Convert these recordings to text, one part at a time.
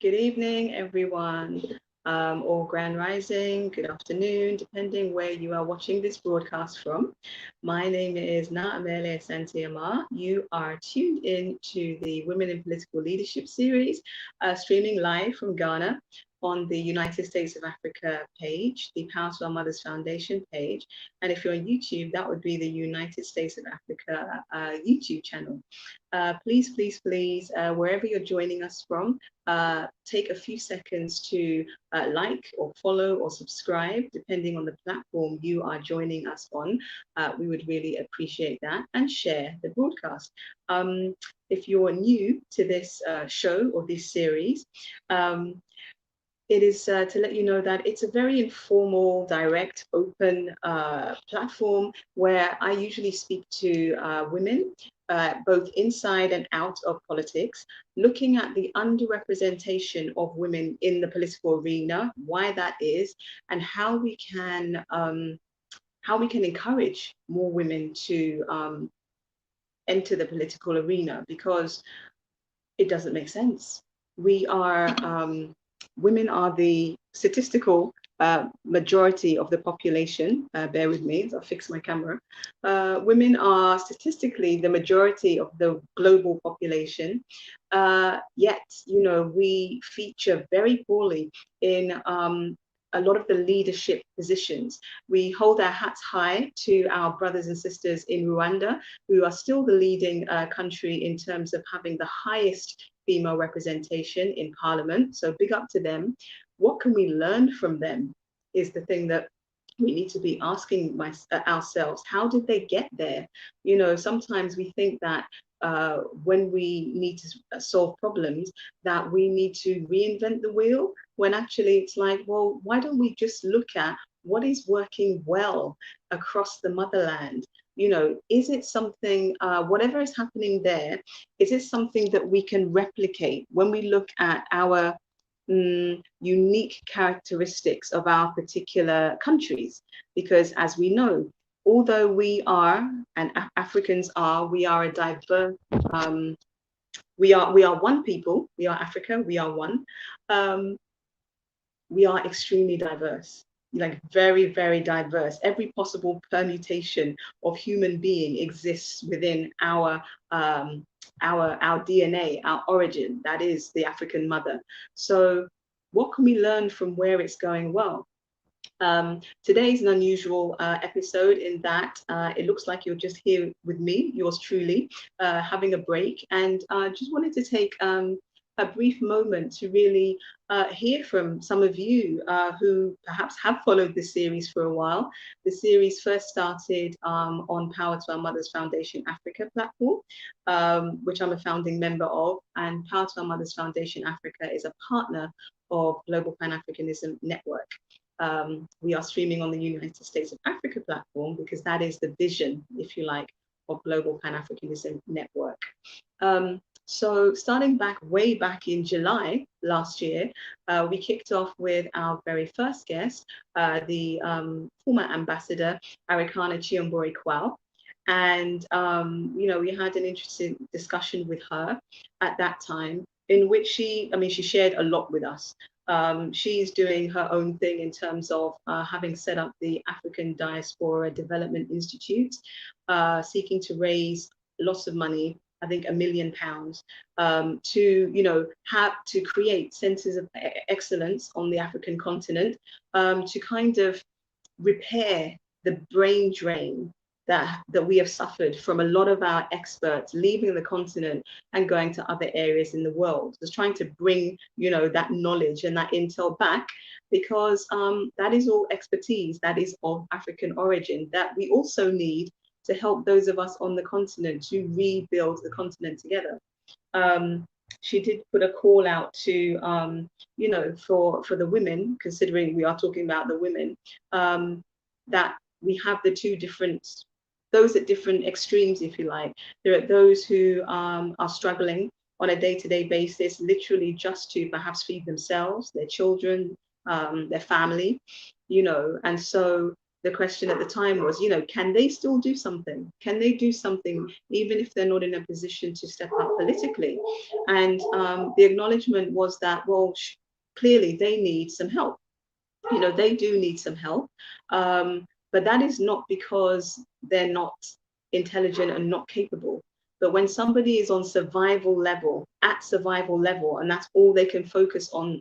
Good evening, everyone, or grand rising, good afternoon, depending where you are watching this broadcast from. My name is Naamele Santiama. You are tuned in to the Women in Political Leadership series, streaming live from Ghana on the United States of Africa page, the Power to Our Mothers Foundation page. And if you're on YouTube, that would be the United States of Africa YouTube channel. Please, wherever you're joining us from, take a few seconds to like or follow or subscribe, depending on the platform you are joining us on. We would really appreciate that, and share the broadcast. If you're new to this show or this series, it is to let you know that it's a very informal, direct, open platform where I usually speak to women, both inside and out of politics, looking at the underrepresentation of women in the political arena, why that is, and how we can encourage more women to enter the political arena, because it doesn't make sense. Women are the statistical majority of the population. Bear with me as I fix my camera. Women are statistically the majority of the global population. Yet, we feature very poorly in a lot of the leadership positions. We hold our hats high to our brothers and sisters in Rwanda, who are still the leading country in terms of having the highest female representation in parliament. So big up to them. What can we learn from them is the thing that we need to be asking ourselves. How did they get there? Sometimes we think that when we need to solve problems, that we need to reinvent the wheel, when actually it's like, well, why don't we just look at what is working well across the motherland? Is it something, whatever is happening there, is it something that we can replicate when we look at our unique characteristics of our particular countries? Because as we know, although we are, and Africans are, we are a diverse, we are one people, we are Africa, we are one. We are extremely diverse, like very, very diverse. Every possible permutation of human being exists within our DNA, our origin, that is the African mother. So what can we learn from where it's going well? Today's an unusual episode in that it looks like you're just here with me, yours truly, having a break, and just wanted to take a brief moment to really hear from some of you who perhaps have followed this series for a while. The series first started on Power to Our Mothers Foundation Africa platform, which I'm a founding member of, and Power to Our Mothers Foundation Africa is a partner of Global Pan-Africanism Network. We are streaming on the United States of Africa platform because that is the vision, if you like, of Global Pan-Africanism Network. So starting way back in July last year, we kicked off with our very first guest, the former ambassador, Arikana Chiambori Kwao. And, we had an interesting discussion with her at that time, in which she shared a lot with us. She's doing her own thing in terms of having set up the African Diaspora Development Institute, seeking to raise lots of money, I think £1 million, to create centers of excellence on the African continent, to kind of repair the brain drain that we have suffered from a lot of our experts leaving the continent and going to other areas in the world. Just trying to bring, that knowledge and that intel back, because that is all expertise that is of African origin that we also need to help those of us on the continent to rebuild the continent together. She did put a call out to, for the women, considering we are talking about the women, that we have those at different extremes, if you like. There are those who are struggling on a day-to-day basis, literally just to perhaps feed themselves, their children, their family, and so the question at the time was, can they still do something? Can they do something even if they're not in a position to step up politically? And the acknowledgement was that, well, clearly they need some help. They do need some help. But that is not because they're not intelligent and not capable. But when somebody is on survival level, and that's all they can focus on,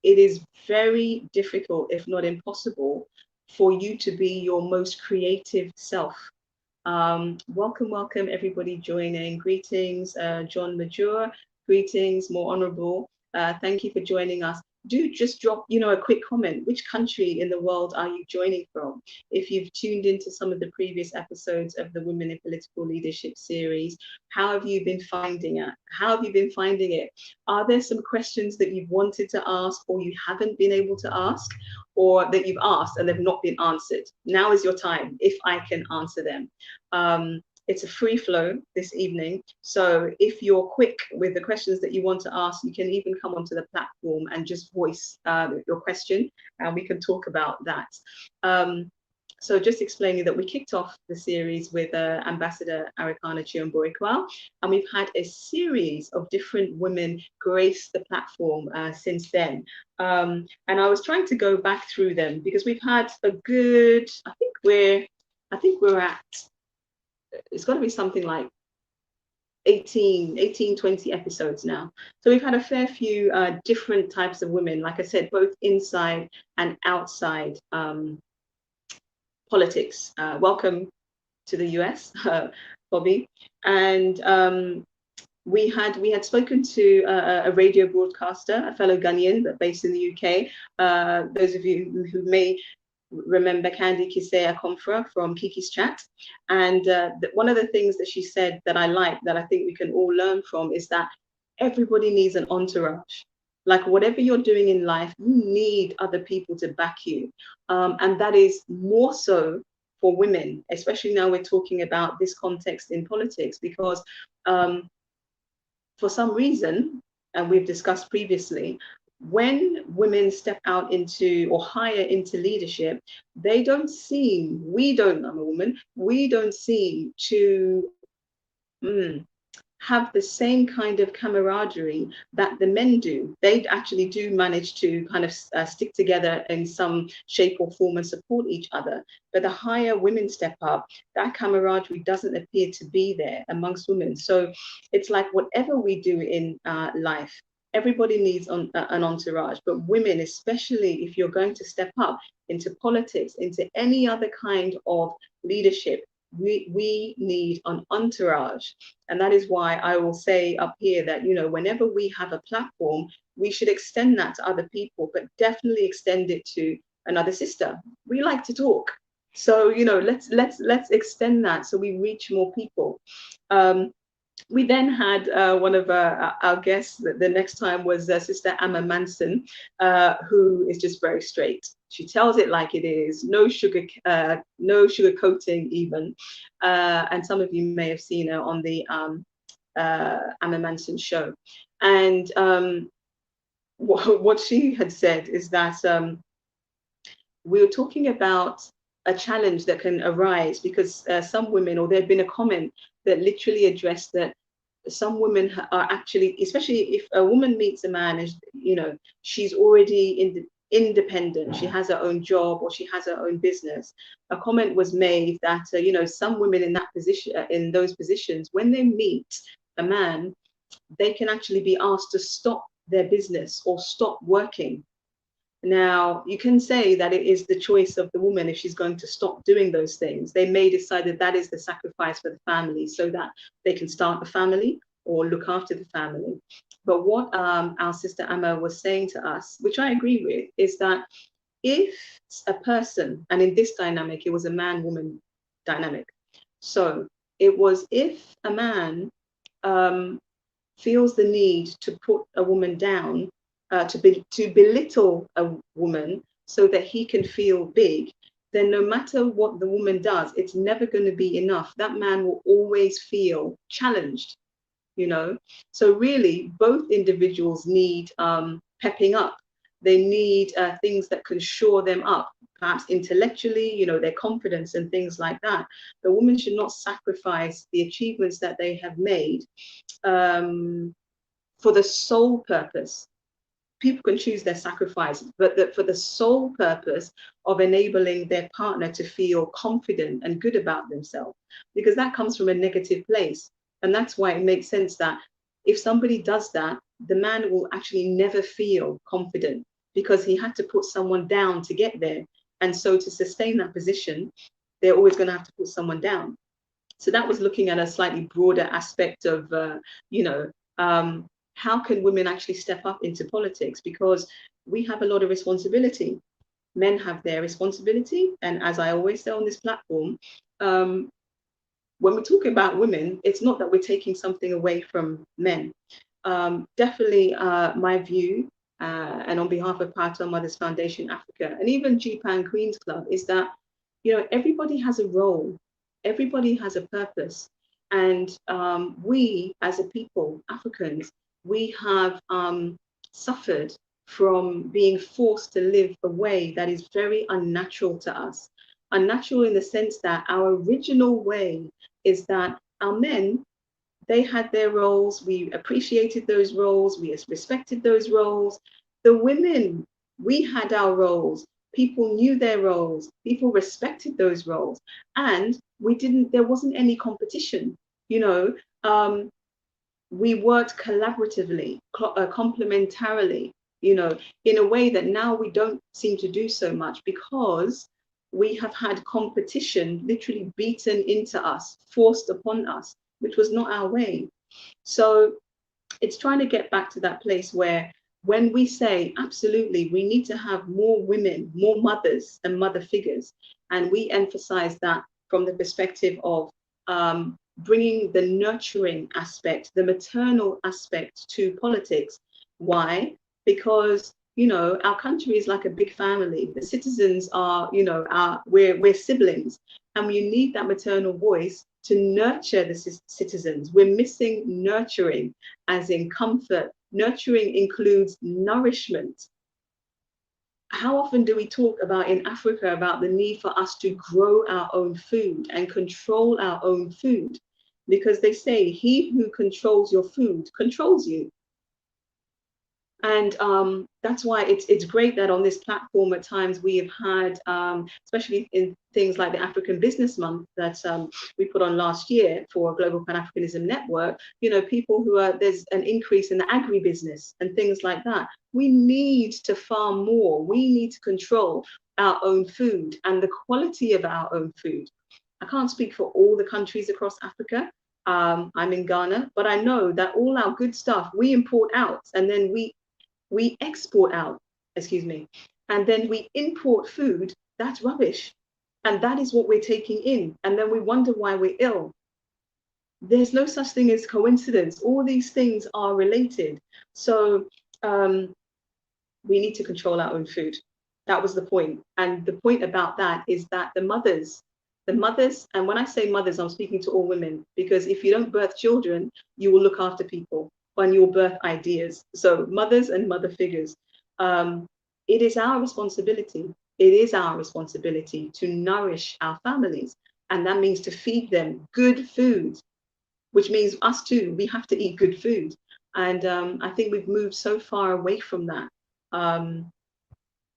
it is very difficult, if not impossible, for you to be your most creative self. Welcome, everybody joining. Greetings, John Major. Greetings, more honorable. Thank you for joining us. Do just drop, a quick comment. Which country in the world are you joining from? If you've tuned into some of the previous episodes of the Women in Political Leadership series, how have you been finding it? How have you been finding it? Are there some questions that you've wanted to ask or you haven't been able to ask, or that you've asked and they've not been answered? Now is your time, if I can answer them. It's a free flow this evening. So if you're quick with the questions that you want to ask, you can even come onto the platform and just voice your question, and we can talk about that. So just explaining that we kicked off the series with Ambassador Arikana Chiombo-Ikwa, and we've had a series of different women grace the platform since then. And I was trying to go back through them because we've had a good, I think we're at, it's got to be something like 18, 20 episodes now. So we've had a fair few different types of women, like I said, both inside and outside politics. Welcome to the US, Bobby. And we had spoken to a radio broadcaster, a fellow Ghanaian based in the UK. Those of you who may remember Candy Kisea Komfra from Kiki's Chat. And one of the things that she said that I like, that I think we can all learn from, is that everybody needs an entourage. Like whatever you're doing in life, you need other people to back you. And that is more so for women, especially now we're talking about this context in politics, because for some reason, and we've discussed previously, when women step out into or hire into leadership, we don't seem to have the same kind of camaraderie that the men do. They actually do manage to kind of stick together in some shape or form and support each other. But the higher women step up, that camaraderie doesn't appear to be there amongst women. So it's like whatever we do in life, everybody needs an entourage, but women, especially if you're going to step up into politics, into any other kind of leadership, we need an entourage. And that is why I will say up here that, whenever we have a platform, we should extend that to other people, but definitely extend it to another sister. We like to talk. So, let's extend that so we reach more people. We then had one of our guests, the next time was Sister Amma Manson, who is just very straight. She tells it like it is, no sugar coating even. And some of you may have seen her on the Amma Manson show. And what she had said is that we were talking about a challenge that can arise because some women, or there'd been a comment that literally addressed that some women are actually, especially if a woman meets a man and she's already independent, she has her own job or she has her own business. A comment was made that some women in that position, in those positions, when they meet a man, they can actually be asked to stop their business or stop working. Now, you can say that it is the choice of the woman if she's going to stop doing those things. They may decide that that is the sacrifice for the family so that they can start the family or look after the family. But what our sister Amma was saying to us, which I agree with, is that if a person, and in this dynamic, it was a man-woman dynamic. So it was if a man feels the need to put a woman down, to belittle a woman so that he can feel big, then no matter what the woman does, it's never going to be enough. That man will always feel challenged, So really, both individuals need pepping up. They need things that can shore them up, perhaps intellectually, you know, their confidence and things like that. The woman should not sacrifice the achievements that they have made for the sole purpose. People can choose their sacrifices, but that for the sole purpose of enabling their partner to feel confident and good about themselves, because that comes from a negative place. And that's why it makes sense that if somebody does that, the man will actually never feel confident because he had to put someone down to get there. And so to sustain that position, they're always going to have to put someone down. So that was looking at a slightly broader aspect of, you know, how can women actually step up into politics? Because we have a lot of responsibility. Men have their responsibility. And as I always say on this platform, when we talk about women, it's not that we're taking something away from men. Definitely my view, and on behalf of Part Mothers Foundation Africa, and even GPAN Queens Club, is that, you know, everybody has a role, everybody has a purpose. And we as a people, Africans, we have suffered from being forced to live a way that is very unnatural to us. Unnatural in the sense that our original way is that our men, they had their roles, we appreciated those roles, we respected those roles. The women, we had our roles, people knew their roles, people respected those roles, and there wasn't any competition, you know. We worked collaboratively, complementarily, you know, in a way that now we don't seem to do so much because we have had competition literally beaten into us, forced upon us, which was not our way. So it's trying to get back to that place where when we say, absolutely, we need to have more women, more mothers and mother figures, and we emphasize that from the perspective of bringing the nurturing aspect, the maternal aspect to politics. Why? Because, you know, our country is like a big family. The citizens are, you know, we're siblings, and we need that maternal voice to nurture the citizens. We're missing nurturing, as in comfort. Nurturing includes nourishment. How often do we talk about in Africa about the need for us to grow our own food and control our own food? Because they say, he who controls your food controls you. And that's why it's great that on this platform at times we have had, especially in things like the African Business Month that we put on last year for Global Pan-Africanism Network, you know, people who are, there's an increase in the agribusiness and things like that. We need to farm more. We need to control our own food and the quality of our own food. I can't speak for all the countries across Africa. I'm in Ghana, but I know that all our good stuff we import out, and then we export out, excuse me, and then we import food that's rubbish. And that is what we're taking in. And then we wonder why we're ill. There's no such thing as coincidence. All these things are related. So we need to control our own food. That was the point. And the point about that is that the mothers, and when I say mothers, I'm speaking to all women, because if you don't birth children, you will look after people and you'll birth ideas. So mothers and mother figures, it is our responsibility. It is our responsibility to nourish our families. And that means to feed them good food, which means us too, we have to eat good food. And I think we've moved so far away from that.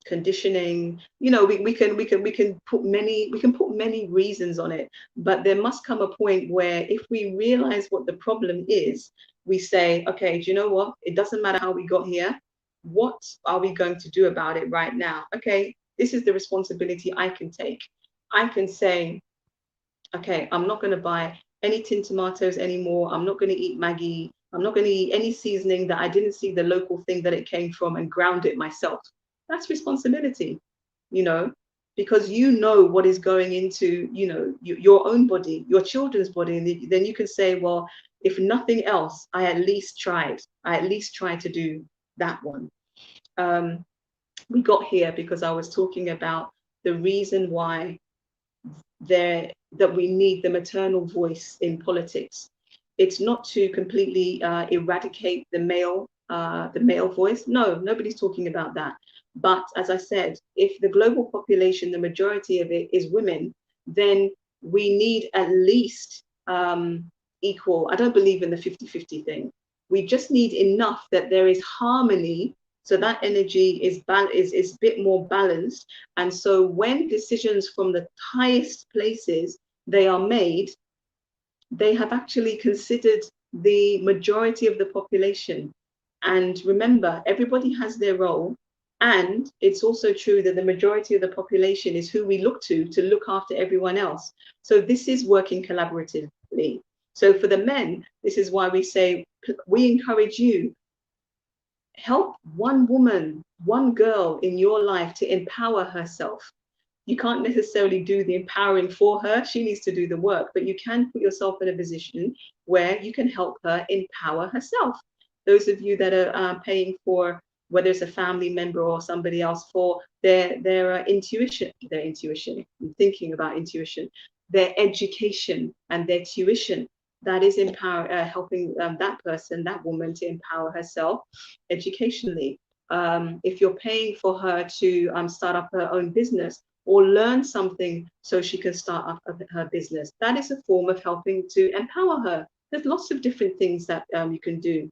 Conditioning, you know, we can put many reasons on it, but there must come a point where if we realize what the problem is, we say, okay, do you know what, it doesn't matter how we got here, what are we going to do about it right now? Okay, this is the responsibility I can take. I can say, okay, I'm not going to buy any tin tomatoes anymore. I'm not going to eat Maggi. I'm not going to eat any seasoning that I didn't see the local thing that it came from and ground it myself. That's responsibility, you know, because you know what is going into, you know, your own body, your children's body. And then you can say, well, if nothing else, I at least tried to do that one. We got here because I was talking about the reason why that we need the maternal voice in politics. It's not to completely eradicate the male the male voice. No, nobody's talking about that. But as I said, if the global population, the majority of it is women, then we need at least equal. I don't believe in the 50-50 thing. We just need enough that there is harmony, so that energy is a bit more balanced. And so when decisions from the highest places they are made, they have actually considered the majority of the population. And remember, everybody has their role. And it's also true that the majority of the population is who we look to look after everyone else. So this is working collaboratively. So for the men, this is why we say, we encourage you, help one woman, one girl in your life to empower herself. You can't necessarily do the empowering for her. She needs to do the work, but you can put yourself in a position where you can help her empower herself. Those of you that are paying for, whether it's a family member or somebody else, for their intuition, I'm thinking about intuition, their education and their tuition, that is helping that person, that woman, to empower herself educationally. If you're paying for her to start up her own business, or learn something so she can start up her business, that is a form of helping to empower her. There's lots of different things that you can do.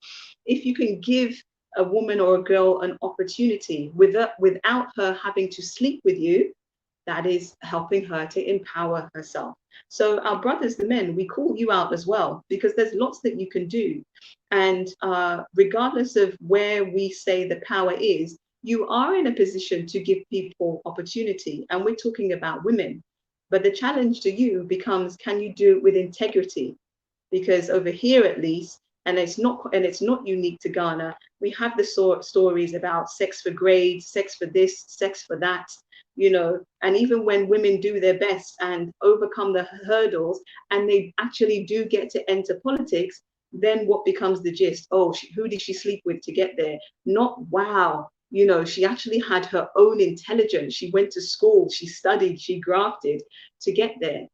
If you can give a woman or a girl an opportunity without her having to sleep with you, that is helping her to empower herself. So our brothers, the men, we call you out as well, because there's lots that you can do. And regardless of where we say the power is, you are in a position to give people opportunity. And we're talking about women. But the challenge to you becomes, can you do it with integrity? Because over here, at least, and it's not unique to Ghana, we have the stories about sex for grades, sex for this, sex for that, you know. And even when women do their best and overcome the hurdles, and they actually do get to enter politics, then what becomes the gist? Oh, who did she sleep with to get there? Not, wow, you know, she actually had her own intelligence. She went to school, she studied, she grafted to get there.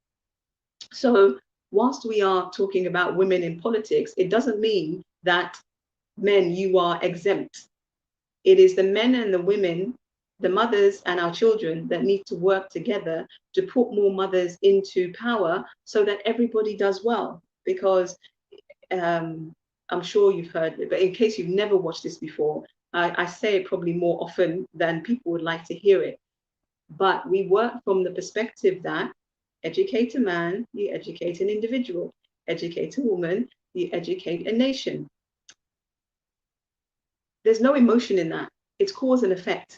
So whilst we are talking about women in politics, it doesn't mean that men, you are exempt. It is the men and the women, the mothers and our children, that need to work together to put more mothers into power so that everybody does well. Because I'm sure you've heard it, but in case you've never watched this before, I say it probably more often than people would like to hear it. But we work from the perspective that educate a man, you educate an individual. Educate a woman, you educate a nation. There's no emotion in that. It's cause and effect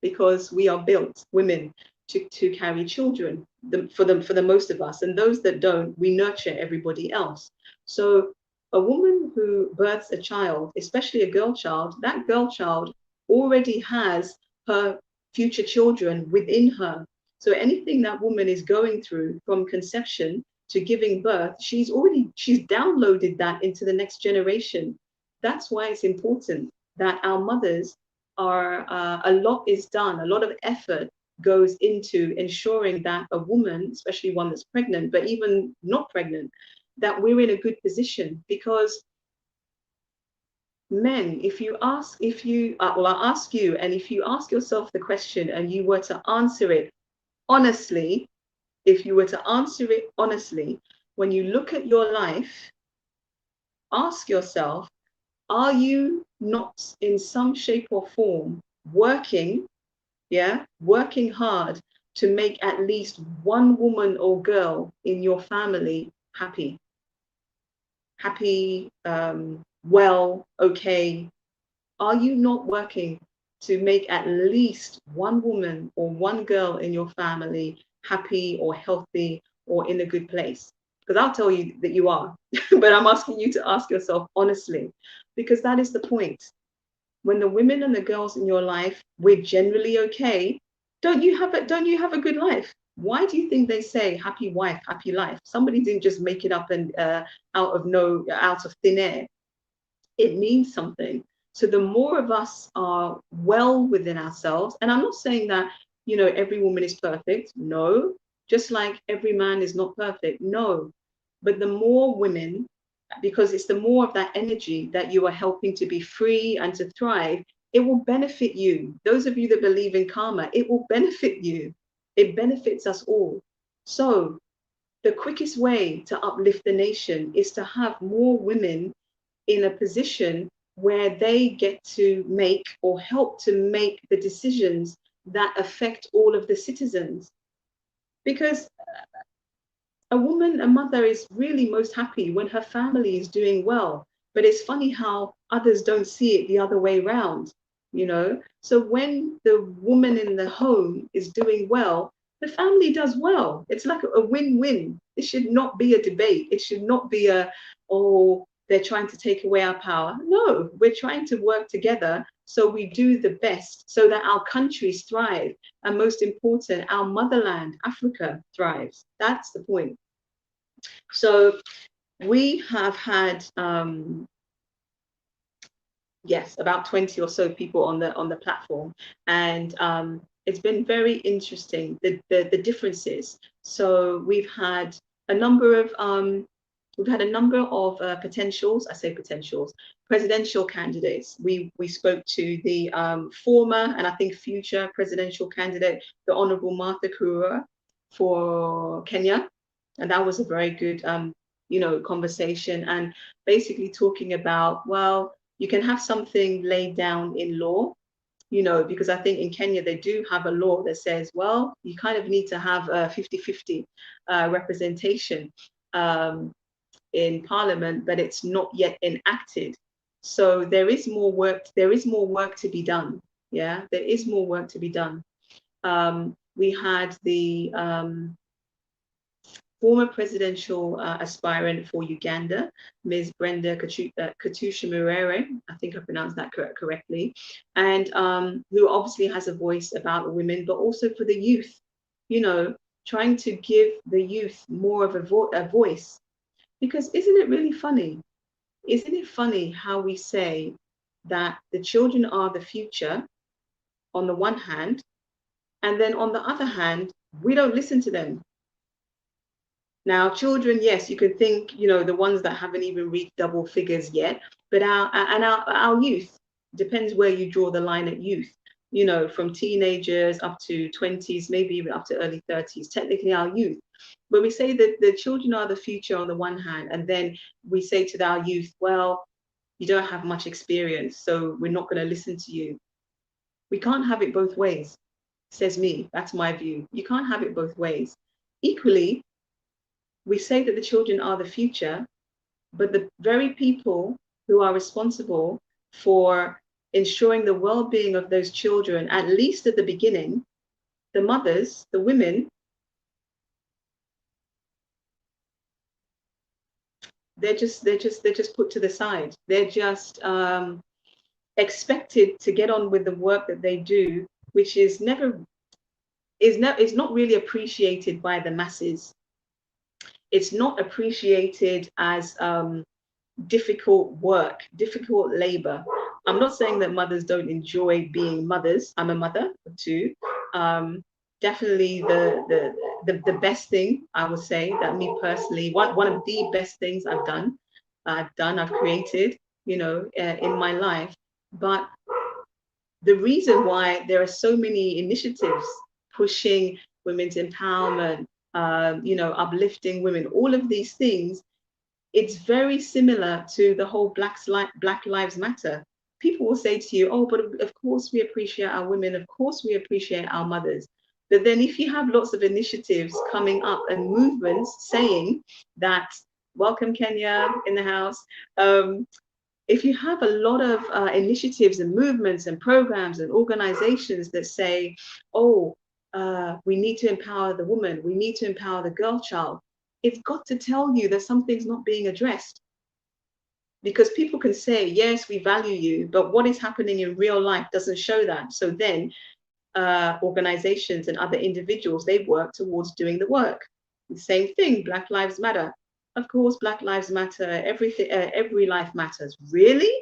because we are built, women, to carry children, for the most of us. And those that don't, we nurture everybody else. So a woman who births a child, especially a girl child, that girl child already has her future children within her. So anything that woman is going through from conception to giving birth, she's downloaded that into the next generation. That's why it's important that our mothers are, a lot is done, a lot of effort goes into ensuring that a woman, especially one that's pregnant, but even not pregnant, that we're in a good position. Because men, I'll ask you, and if you ask yourself the question and you were to answer it honestly, when you look at your life, ask yourself, are you not in some shape or form working hard to make at least one woman or girl in your family happy, well, okay? Are you not working to make at least one woman or one girl in your family happy or healthy or in a good place? Because I'll tell you that you are, but I'm asking you to ask yourself honestly, because that is the point. When the women and the girls in your life, we're generally okay, don't you have a good life? Why do you think they say happy wife, happy life? Somebody didn't just make it up and out of thin air. It means something. So the more of us are well within ourselves, and I'm not saying that, you know, every woman is perfect. No. Just like every man is not perfect. No. But the more women because it's the more of that energy that you are helping to be free and to thrive, it will benefit you. Those of you that believe in karma, it will benefit you. It benefits us all. So the quickest way to uplift the nation is to have more women in a position where they get to make or help to make the decisions that affect all of the citizens. Because a woman, a mother, is really most happy when her family is doing well. But it's funny how others don't see it the other way around, you know? So when the woman in the home is doing well, the family does well. It's like a win-win. It should not be a debate. It should not be a, oh, they're trying to take away our power. No, we're trying to work together so we do the best so that our countries thrive. And most important, our motherland, Africa, thrives. That's the point. So we have had, yes, about 20 or so people on the platform, and it's been very interesting, the differences. So we've had a number of potentials. I say potentials, presidential candidates. We spoke to the former and I think future presidential candidate, the Honorable Martha Karua for Kenya, and that was a very good conversation, and basically talking about, well, you can have something laid down in law, because I think in Kenya they do have a law that says, well, you kind of need to have a 50-50 representation in Parliament, but it's not yet enacted. So there is more work. There is more work to be done. Yeah, there is more work to be done. We had the former presidential aspirant for Uganda, Ms. Brenda Katusha-Murere, I think I pronounced that correctly, and who obviously has a voice about women, but also for the youth, trying to give the youth more of a voice. Because isn't it really funny? Isn't it funny how we say that the children are the future on the one hand, and then on the other hand, we don't listen to them. Now, children, yes, you could think, the ones that haven't even reached double figures yet, but our youth, depends where you draw the line at youth, from teenagers up to 20s, maybe even up to early 30s, technically our youth. But we say that the children are the future on the one hand, and then we say to our youth, well, you don't have much experience, so we're not going to listen to you. We can't have it both ways, says me. That's my view. You can't have it both ways. Equally, we say that the children are the future, but the very people who are responsible for ensuring the well-being of those children, at least at the beginning, the mothers, the women, they're just put to the side. They're just expected to get on with the work that they do, which is not really appreciated by the masses. It's not appreciated as difficult work, difficult labor. I'm not saying that mothers don't enjoy being mothers. I'm a mother too. Definitely the best thing, I would say, that me personally, one of the best things I've created, in my life. But the reason why there are so many initiatives pushing women's empowerment, uplifting women, all of these things, it's very similar to the whole Black Lives Matter. People will say to you, oh, but of course we appreciate our women, of course we appreciate our mothers. But then if you have lots of initiatives coming up and movements saying that, welcome Kenya in the house, if you have a lot of initiatives and movements and programs and organizations that say, oh, we need to empower the woman, we need to empower the girl child, it's got to tell you that something's not being addressed. Because people can say, yes, we value you, but what is happening in real life doesn't show that. So then organizations and other individuals, they work towards doing the work. The same thing, Black Lives Matter. Of course, Black Lives Matter, everything, every life matters. Really?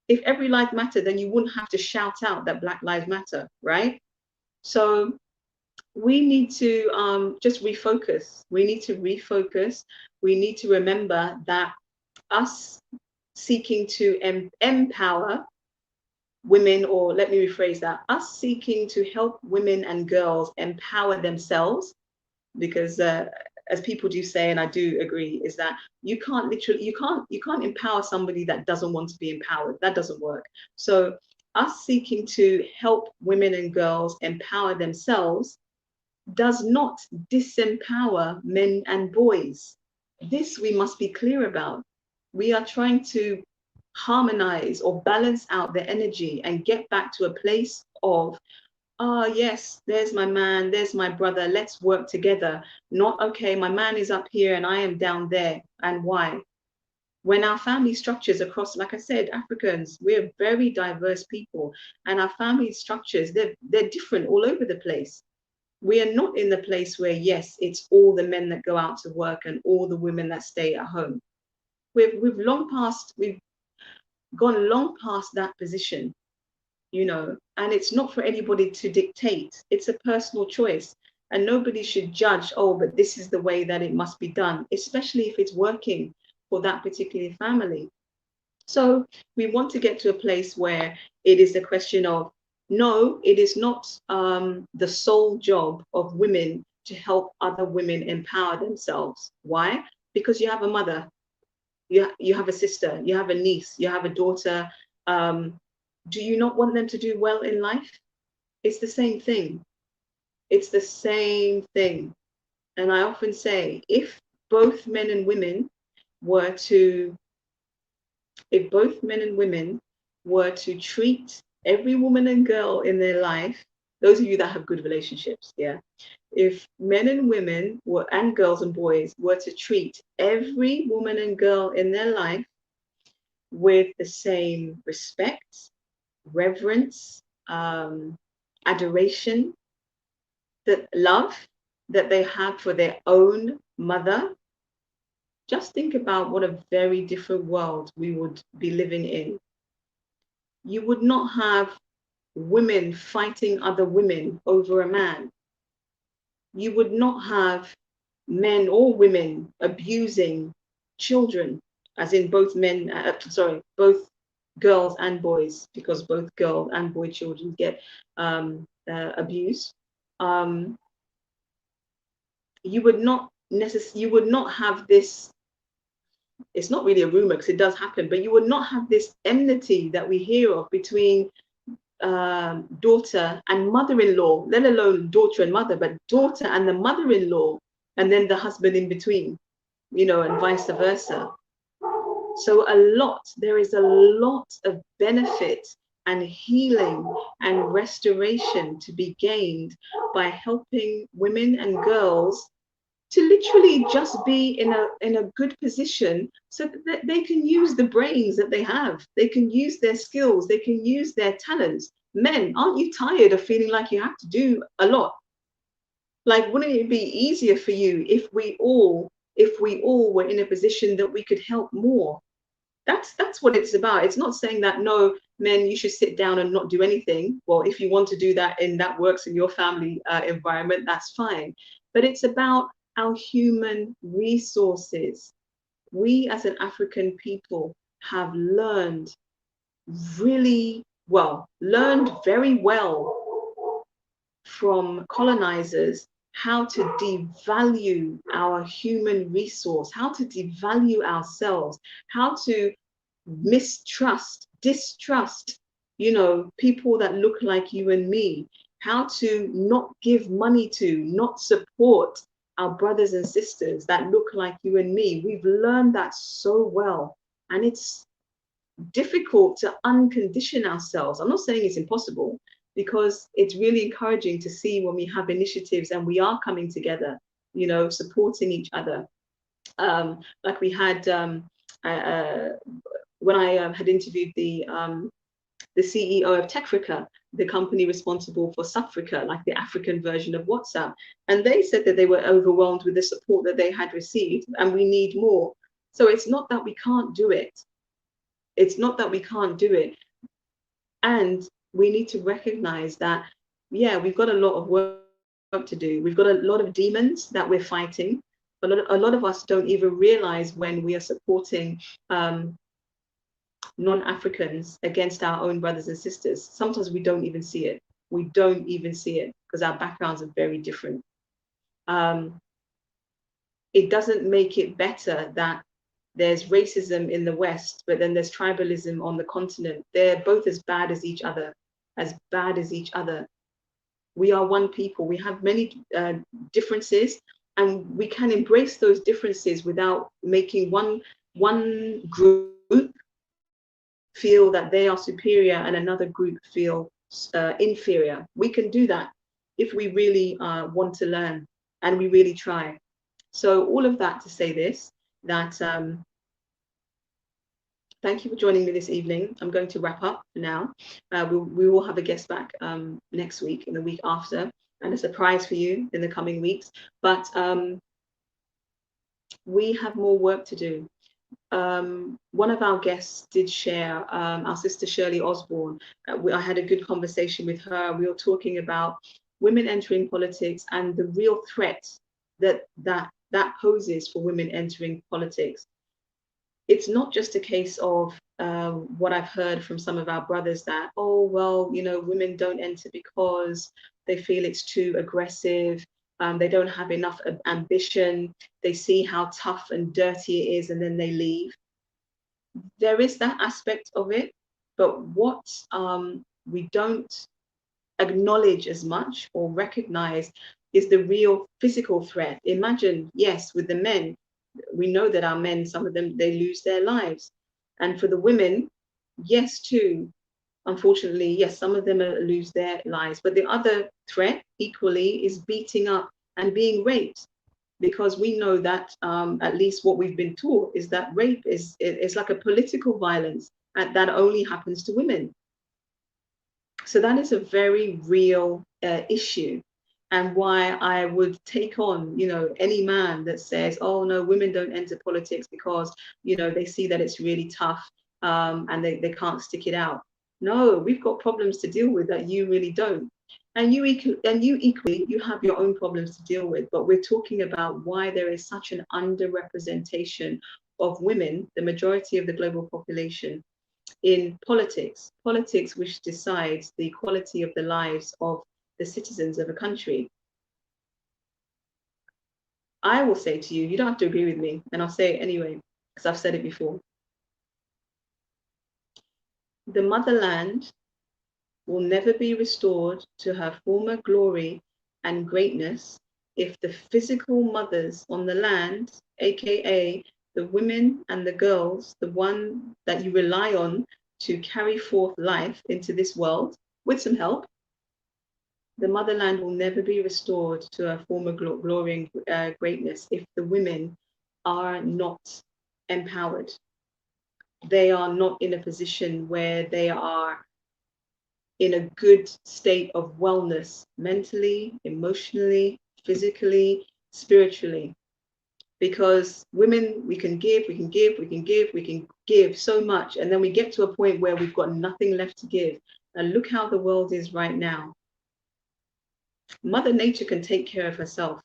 If every life mattered, then you wouldn't have to shout out that Black Lives Matter, right? So we need to just refocus. We need to refocus. We need to remember that us seeking to empower women, or let me rephrase that, us seeking to help women and girls empower themselves, because as people do say, and I do agree, is that you can't empower somebody that doesn't want to be empowered. That doesn't work. So us seeking to help women and girls empower themselves does not disempower men and boys. This we must be clear about. We are trying to harmonize or balance out the energy and get back to a place of, ah, yes, there's my man, there's my brother, let's work together. Not, okay, my man is up here and I am down there. And why? When our family structures across, like I said, Africans, we're very diverse people, and our family structures, they're different all over the place. We are not in the place where, yes, it's all the men that go out to work and all the women that stay at home. We've gone long past that position, you know, and it's not for anybody to dictate. It's a personal choice, and nobody should judge, oh, but this is the way that it must be done, especially if it's working for that particular family. So we want to get to a place where it is a question of, no, it is not the sole job of women to help other women empower themselves. Why? Because you have a mother, you have a sister, you have a niece, you have a daughter. Do you not want them to do well in life? It's the same thing. It's the same thing. And I often say, if both men and women were to treat every woman and girl in their life, those of you that have good relationships, yeah, if men and women were, and girls and boys, were to treat every woman and girl in their life with the same respect, reverence, adoration, that love that they have for their own mother, just think about what a very different world we would be living in. You would not have women fighting other women over a man. You would not have men or women abusing children, as in both both girls and boys, because both girl and boy children get abused. You would not have this. It's not really a rumor because it does happen, but you would not have this enmity that we hear of between daughter and mother-in-law, let alone daughter and mother, but daughter and the mother-in-law, and then the husband in between, you know, and vice versa. So there is a lot of benefit and healing and restoration to be gained by helping women and girls to literally just be in a good position so that they can use the brains that they have. They can use their skills. They can use their talents. Men, aren't you tired of feeling like you have to do a lot? Like, wouldn't it be easier for you if we all were in a position that we could help more? That's what it's about. It's not saying that, no, men, you should sit down and not do anything. Well, if you want to do that and that works in your family environment, that's fine. But it's about our human resources. We as an African people have learned very well from colonizers how to devalue our human resource, how to devalue ourselves, how to distrust, you know, people that look like you and me, how to not give money to, not support our brothers and sisters that look like you and me. We've learned that so well. And it's difficult to uncondition ourselves. I'm not saying it's impossible, because it's really encouraging to see when we have initiatives and we are coming together, you know, supporting each other. Like we had, when I had interviewed the CEO of Techfrica, the company responsible for Sufrica, like the African version of WhatsApp. And they said that they were overwhelmed with the support that they had received, and we need more. So it's not that we can't do it. It's not that we can't do it. And we need to recognize that, yeah, we've got a lot of work to do. We've got a lot of demons that we're fighting. A lot of us don't even realize when we are supporting non-Africans against our own brothers and sisters. Sometimes we don't even see it. We don't even see it because our backgrounds are very different. It doesn't make it better that there's racism in the West, but then there's tribalism on the continent. They're both as bad as each other, as bad as each other. We are one people. We have many differences, and we can embrace those differences without making one group feel that they are superior and another group feel inferior. We can do that if we really want to learn and we really try. So all of that to say this, that thank you for joining me this evening. I'm going to wrap up now. We will have a guest back next week and the week after, and a surprise for you in the coming weeks. But we have more work to do. One of our guests did share, our sister Shirley Osborne. I had a good conversation with her. We were talking about women entering politics and the real threat that poses for women entering politics. It's not just a case of what I've heard from some of our brothers that, oh, well, you know, women don't enter because they feel it's too aggressive. They don't have enough ambition. They see how tough and dirty it is, and then they leave. There is that aspect of it, but what we don't acknowledge as much or recognize is the real physical threat. Imagine, yes, with the men, we know that our men, some of them, they lose their lives. And for the women, yes, too, unfortunately, yes, some of them lose their lives. But the other threat equally is beating up and being raped, because we know that at least what we've been taught is that rape is like a political violence, and that only happens to women. So that is a very real issue, and why I would take on, you know, any man that says, oh no, women don't enter politics because, you know, they see that it's really tough and they can't stick it out. No, we've got problems to deal with that you really don't. And you equally, you have your own problems to deal with. But we're talking about why there is such an underrepresentation of women, the majority of the global population, in politics which decides the quality of the lives of the citizens of a country. I will say to you, you don't have to agree with me, and I'll say it anyway, because I've said it before. The motherland will never be restored to her former glory and greatness if the physical mothers on the land, aka the women and the girls, the one that you rely on to carry forth life into this world with some help, the motherland will never be restored to her former glory and greatness if the women are not empowered. They are not in a position where they are in a good state of wellness, mentally, emotionally, physically, spiritually. Because women, we can give so much, and then we get to a point where we've got nothing left to give. And look how the world is right now. Mother Nature can take care of herself.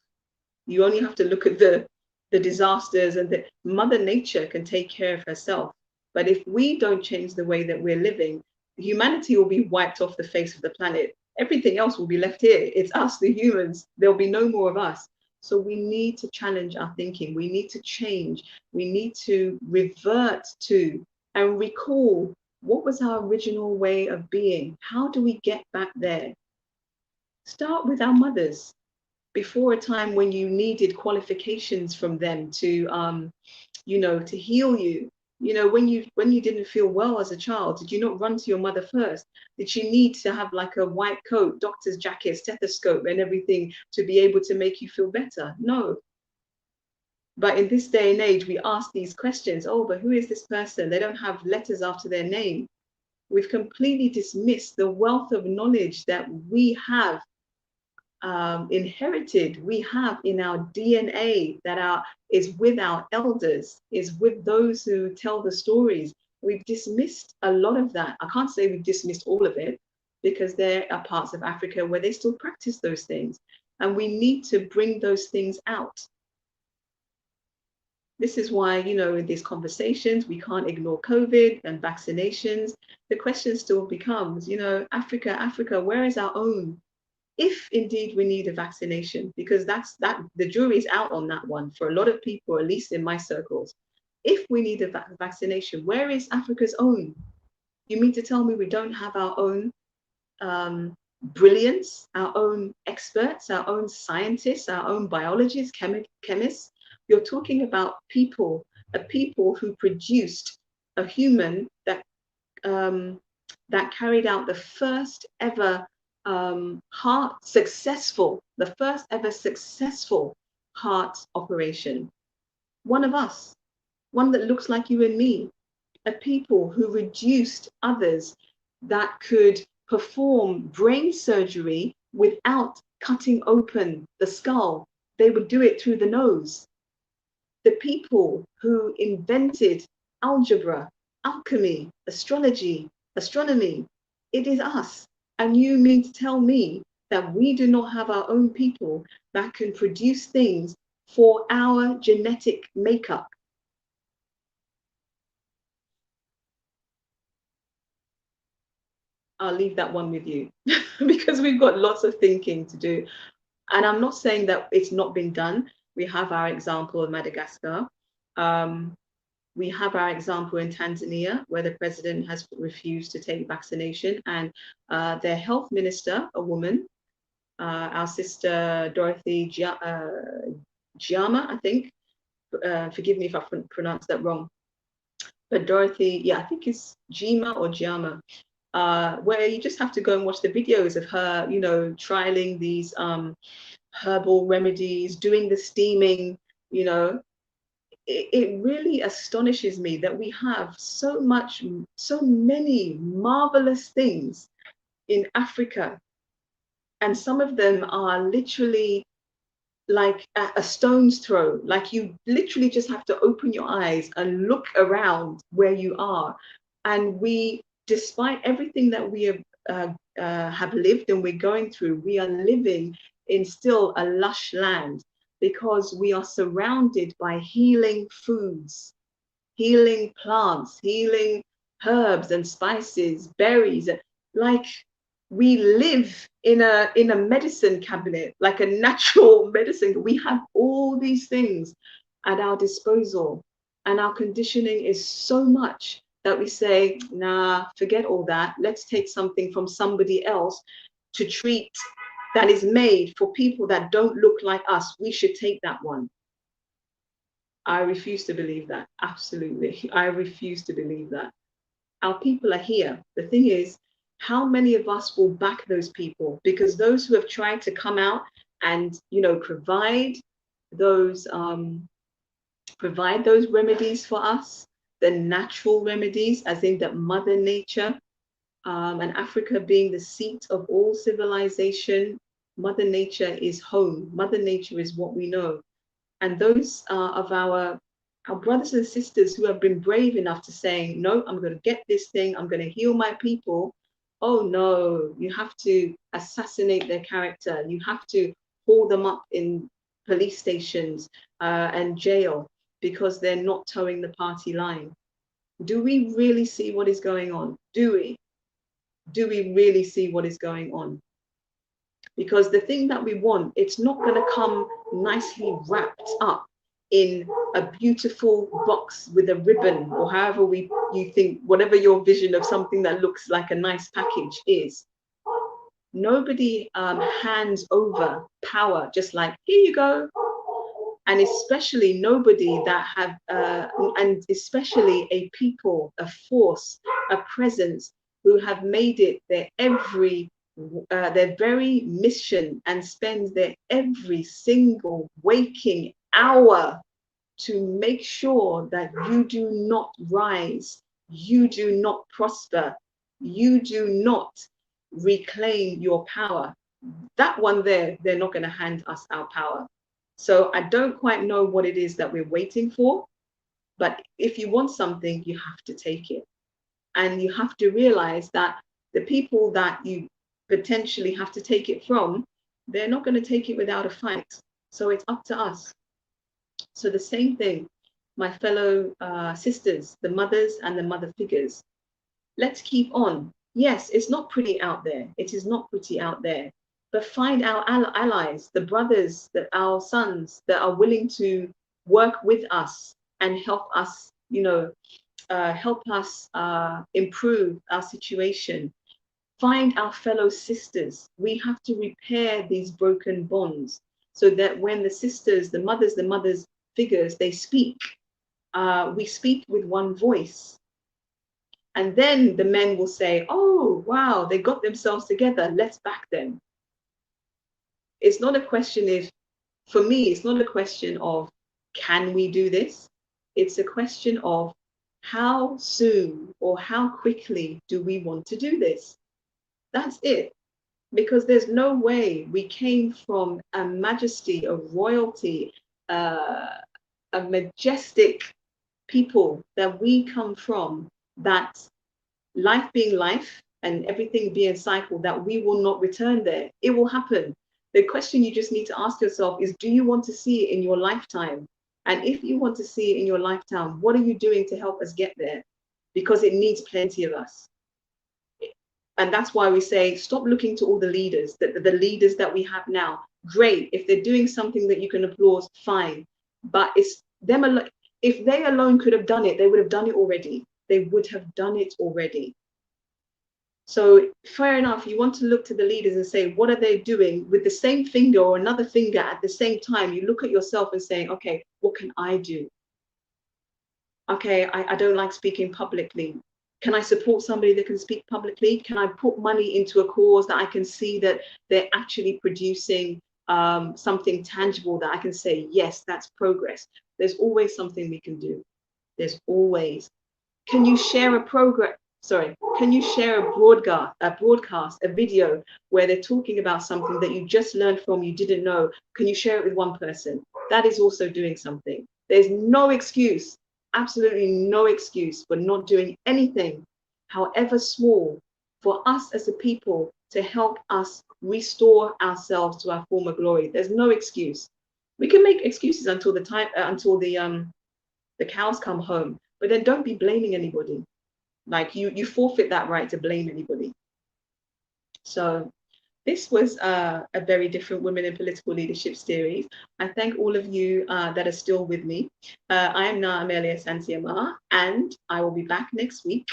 You only have to look at the disasters, and Mother Nature can take care of herself. But if we don't change the way that we're living, humanity will be wiped off the face of the planet. Everything else will be left here. It's us, the humans. There'll be no more of us. So we need to challenge our thinking. We need to change. We need to revert to and recall what was our original way of being. How do we get back there? Start with our mothers. Before a time when you needed qualifications from them to, you know, to heal you. You know, when you didn't feel well as a child, did you not run to your mother first? Did she need to have like a white coat, doctor's jacket, stethoscope and everything to be able to make you feel better? No. But in this day and age, we ask these questions. Oh, but who is this person? They don't have letters after their name. We've completely dismissed the wealth of knowledge that we have inherited, we have in our DNA, that is with our elders, is with those who tell the stories. We've dismissed a lot of that. I can't say we've dismissed all of it, because there are parts of Africa where they still practice those things, and we need to bring those things out. This is why, you know, in these conversations, we can't ignore COVID and vaccinations. The question still becomes, you know, Africa, where is our own? If indeed we need a vaccination, because that the jury's out on that one for a lot of people, at least in my circles. If we need a vaccination, where is Africa's own? You mean to tell me we don't have our own brilliance, our own experts, our own scientists, our own biologists, chemists? You're talking about people, a people who produced a human that that carried out the first ever the first ever successful heart operation. One of us, one that looks like you and me, a people who reduced others that could perform brain surgery without cutting open the skull. They would do it through the nose. The people who invented algebra, alchemy, astrology, astronomy. It is us. And you mean to tell me that we do not have our own people that can produce things for our genetic makeup? I'll leave that one with you because we've got lots of thinking to do. And I'm not saying that it's not been done. We have our example of Madagascar. We have our example in Tanzania, where the president has refused to take vaccination, and their health minister, a woman, our sister Dorothy Giama, I think. Forgive me if I pronounced that wrong. But Dorothy, yeah, I think it's Jima or Giama, where you just have to go and watch the videos of her, you know, trialing these herbal remedies, doing the steaming, you know. It really astonishes me that we have so many marvelous things in Africa, and some of them are literally like a stone's throw. Like you literally just have to open your eyes and look around where you are. And we, despite everything that we have lived and we're going through, we are living in still a lush land, because we are surrounded by healing foods, healing plants, healing herbs and spices, berries. Like we live in a medicine cabinet, like a natural medicine. We have all these things at our disposal, and our conditioning is so much that we say, nah, forget all that. Let's take something from somebody else to treat, that is made for people that don't look like us. We should take that one. I refuse to believe that. Absolutely. I refuse to believe that. Our people are here. The thing is, how many of us will back those people? Because those who have tried to come out and, you know, provide those remedies for us, the natural remedies, as in that Mother Nature, and Africa being the seat of all civilization, Mother Nature is home. Mother Nature is what we know. And those of our brothers and sisters who have been brave enough to say, no, I'm going to get this thing, I'm going to heal my people. Oh no, you have to assassinate their character. You have to haul them up in police stations and jail because they're not towing the party line. Do we really see what is going on? Do we? Do we really see what is going on? Because the thing that we want, it's not going to come nicely wrapped up in a beautiful box with a ribbon, or however you think, whatever your vision of something that looks like a nice package is. Nobody hands over power just like, here you go. And especially nobody that have, and especially a people, a force, a presence who have made it their very mission and spend their every single waking hour to make sure that you do not rise, you do not prosper, you do not reclaim your power. That one there, they're not going to hand us our power. So I don't quite know what it is that we're waiting for, but if you want something, you have to take it. And you have to realize that the people that you potentially have to take it from, they're not going to take it without a fight. So it's up to us. So the same thing, my fellow sisters, the mothers and the mother figures. Let's keep on. Yes, it's not pretty out there. It is not pretty out there. But find our allies, the brothers, our sons that are willing to work with us and help us, improve our situation. Find our fellow sisters. We have to repair these broken bonds so that when the sisters, the mothers figures, they speak, we speak with one voice. And then the men will say, oh, wow, they got themselves together. Let's back them. It's not a question if, for me, it's not a question of, can we do this? It's a question of how soon or how quickly do we want to do this? That's it. Because there's no way we came from a majesty, a royalty, a majestic people that we come from, that life being life and everything being cycle, that we will not return there. It will happen. The question you just need to ask yourself is, do you want to see it in your lifetime? And if you want to see it in your lifetime, what are you doing to help us get there? Because it needs plenty of us. And that's why we say, stop looking to all the leaders, the leaders that we have now. Great. If they're doing something that you can applaud, fine. But it's them alone. If they alone could have done it, they would have done it already. They would have done it already. So fair enough, you want to look to the leaders and say, what are they doing with the same finger or another finger at the same time? You look at yourself and saying, okay, what can I do? Okay, I don't like speaking publicly. Can I support somebody that can speak publicly? Can I put money into a cause that I can see that they're actually producing something tangible that I can say, yes, that's progress. There's always something we can do. There's always. Can you share a program? Sorry, can you share a broadcast, a video where they're talking about something that you just learned from, you didn't know? Can you share it with one person? That is also doing something. There's no excuse, absolutely no excuse for not doing anything, however small, for us as a people to help us restore ourselves to our former glory. There's no excuse. We can make excuses until the cows come home, but then don't be blaming anybody. Like you forfeit that right to blame anybody. So this was a very different Women in Political Leadership series. I thank all of you that are still with me. I am now Amelia Santiamar, and I will be back next week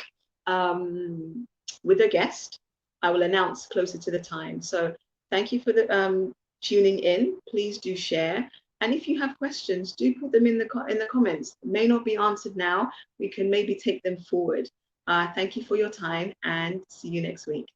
with a guest. I will announce closer to the time. So thank you for the tuning in. Please do share. And if you have questions, do put them in the comments. It may not be answered now. We can maybe take them forward. Thank you for your time and see you next week.